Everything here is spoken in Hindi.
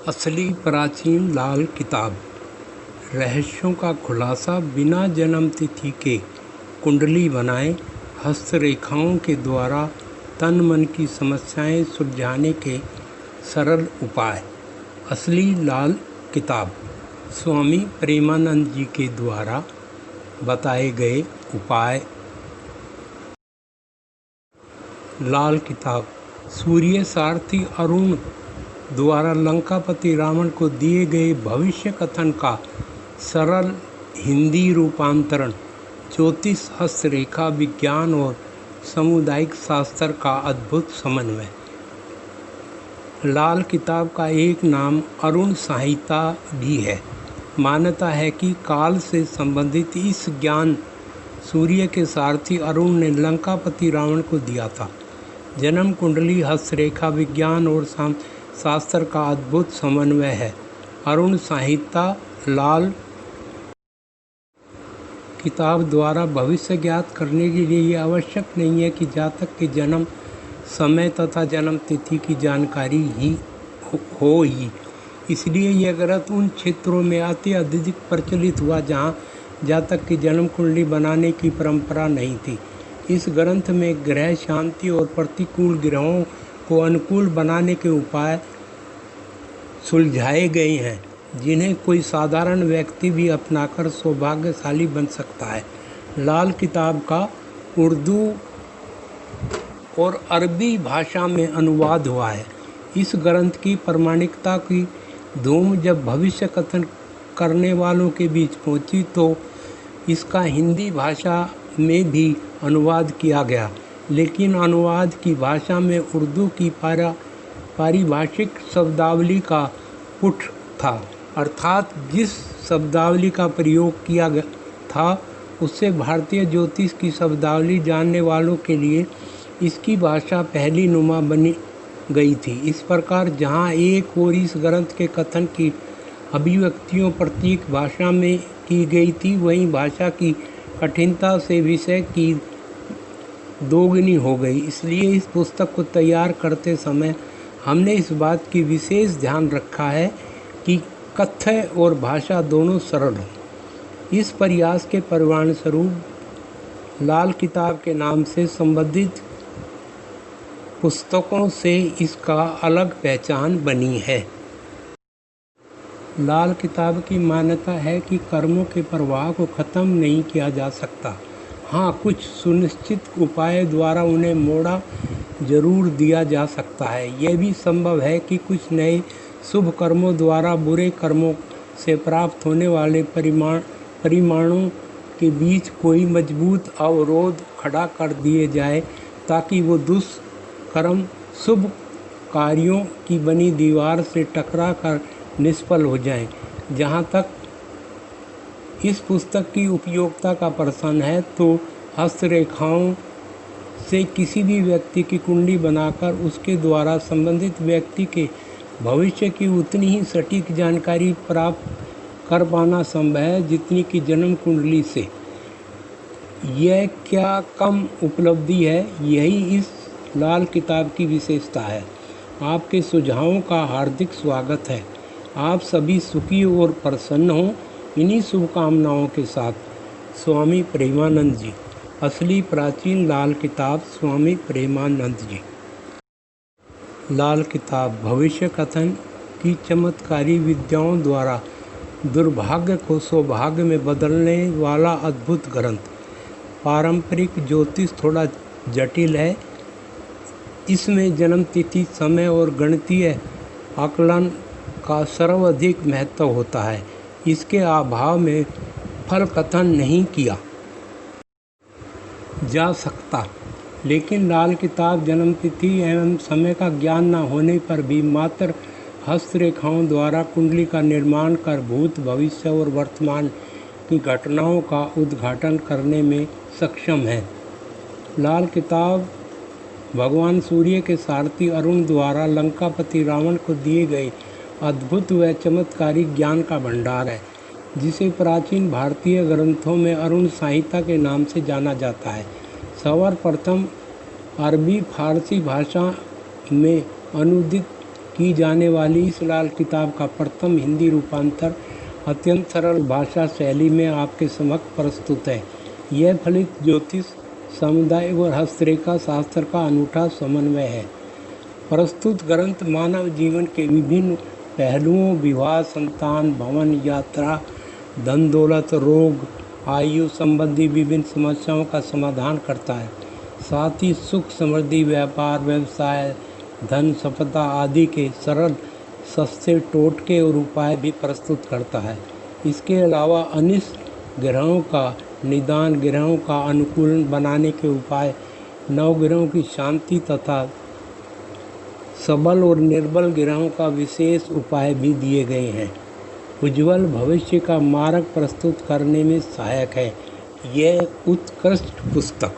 असली प्राचीन लाल किताब, रहस्यों का खुलासा बिना जन्म तिथि के कुंडली बनाएं, हस्तरेखाओं के द्वारा तन मन की समस्याएं सुलझाने के सरल उपाय। असली लाल किताब स्वामी प्रेमानंद जी के द्वारा बताए गए उपाय। लाल किताब सूर्य सारथी अरुण द्वारा लंकापति रावण को दिए गए भविष्य कथन का सरल हिंदी रूपांतरण, ज्योतिष, हस्तरेखा विज्ञान और सामुदायिक शास्त्र का अद्भुत समन्वय। लाल किताब का एक नाम अरुण संहिता भी है। मान्यता है कि काल से संबंधित इस ज्ञान सूर्य के सारथी अरुण ने लंकापति रावण को दिया था। जन्म कुंडली, हस्तरेखा विज्ञान और शास्त्र का अद्भुत समन्वय है। अरुण संहिता लाल किताब द्वारा भविष्य ज्ञात करने के लिए यह आवश्यक नहीं है कि जातक के जन्म समय तथा जन्म तिथि की जानकारी ही हो ही। इसलिए यह ग्रंथ उन क्षेत्रों में अत्यधिक प्रचलित हुआ जहाँ जातक की जन्म कुंडली बनाने की परंपरा नहीं थी। इस ग्रंथ में ग्रह शांति और प्रतिकूल ग्रहों को अनुकूल बनाने के उपाय सुलझाए गए हैं, जिन्हें कोई साधारण व्यक्ति भी अपनाकर सौभाग्यशाली बन सकता है। लाल किताब का उर्दू और अरबी भाषा में अनुवाद हुआ है। इस ग्रंथ की प्रामाणिकता की धूम जब भविष्य कथन करने वालों के बीच पहुंची तो इसका हिंदी भाषा में भी अनुवाद किया गया, लेकिन अनुवाद की भाषा में उर्दू की पारिभाषिक शब्दावली का पुट था, अर्थात जिस शब्दावली का प्रयोग किया गया था उससे भारतीय ज्योतिष की शब्दावली जानने वालों के लिए इसकी भाषा पहली नुमा बनी गई थी। इस प्रकार जहाँ एक और इस ग्रंथ के कथन की अभिव्यक्तियों प्रतीक भाषा में की गई थी, वहीं भाषा की कठिनता से विषय की दोगुनी हो गई। इसलिए इस पुस्तक को तैयार करते समय हमने इस बात की विशेष ध्यान रखा है कि कथ्य और भाषा दोनों सरल हों। इस प्रयास के परिणाम स्वरूप लाल किताब के नाम से संबंधित पुस्तकों से इसका अलग पहचान बनी है। लाल किताब की मान्यता है कि कर्मों के प्रवाह को खत्म नहीं किया जा सकता। हाँ, कुछ सुनिश्चित उपाय द्वारा उन्हें मोड़ा जरूर दिया जा सकता है। यह भी संभव है कि कुछ नए शुभ कर्मों द्वारा बुरे कर्मों से प्राप्त होने वाले परिमाणों के बीच कोई मजबूत अवरोध खड़ा कर दिए जाए, ताकि वो दुष्कर्म शुभ कार्यों की बनी दीवार से टकरा कर निष्फल हो जाएं। जहाँ तक इस पुस्तक की उपयोगिता का प्रश्न है, तो हस्तरेखाओं से किसी भी व्यक्ति की कुंडली बनाकर उसके द्वारा संबंधित व्यक्ति के भविष्य की उतनी ही सटीक जानकारी प्राप्त कर पाना संभव है जितनी कि जन्म कुंडली से। यह क्या कम उपलब्धि है? यही इस लाल किताब की विशेषता है। आपके सुझावों का हार्दिक स्वागत है। आप सभी सुखी और प्रसन्न हों। इन्हीं शुभकामनाओं के साथ स्वामी प्रेमानंद जी। असली प्राचीन लाल किताब स्वामी प्रेमानंद जी। लाल किताब भविष्य कथन की चमत्कारी विद्याओं द्वारा दुर्भाग्य को सौभाग्य में बदलने वाला अद्भुत ग्रंथ। पारंपरिक ज्योतिष थोड़ा जटिल है। इसमें जन्म तिथि, समय और गणितीय आकलन का सर्वाधिक महत्व होता है। इसके अभाव में फल कथन नहीं किया जा सकता। लेकिन लाल किताब जन्म तिथि एवं समय का ज्ञान न होने पर भी मात्र हस्तरेखाओं द्वारा कुंडली का निर्माण कर भूत, भविष्य और वर्तमान की घटनाओं का उद्घाटन करने में सक्षम है। लाल किताब भगवान सूर्य के सारथी अरुण द्वारा लंकापति रावण को दिए गए अद्भुत व चमत्कारी ज्ञान का भंडार है, जिसे प्राचीन भारतीय ग्रंथों में अरुण संहिता के नाम से जाना जाता है। सर्वप्रथम अरबी फारसी भाषा में अनुदित की जाने वाली इस लाल किताब का प्रथम हिंदी रूपांतर अत्यंत सरल भाषा शैली में आपके समक्ष प्रस्तुत है। यह फलित ज्योतिष, सामुदायिक और हस्तरेखा शास्त्र का अनूठा समन्वय है। प्रस्तुत ग्रंथ मानव जीवन के विभिन्न पहलुओं, विवाह, संतान, भवन, यात्रा, धन दौलत, रोग, आयु संबंधी विभिन्न समस्याओं का समाधान करता है। साथ ही सुख, समृद्धि, व्यापार, व्यवसाय, धन, सफलता आदि के सरल, सस्ते टोटके और उपाय भी प्रस्तुत करता है। इसके अलावा अनिष्ट ग्रहों का निदान, ग्रहों का अनुकूलन बनाने के उपाय, नवग्रहों की शांति तथा सबल और निर्बल ग्रहों का विशेष उपाय भी दिए गए हैं। उज्ज्वल भविष्य का मार्ग प्रस्तुत करने में सहायक है। यह उत्कृष्ट पुस्तक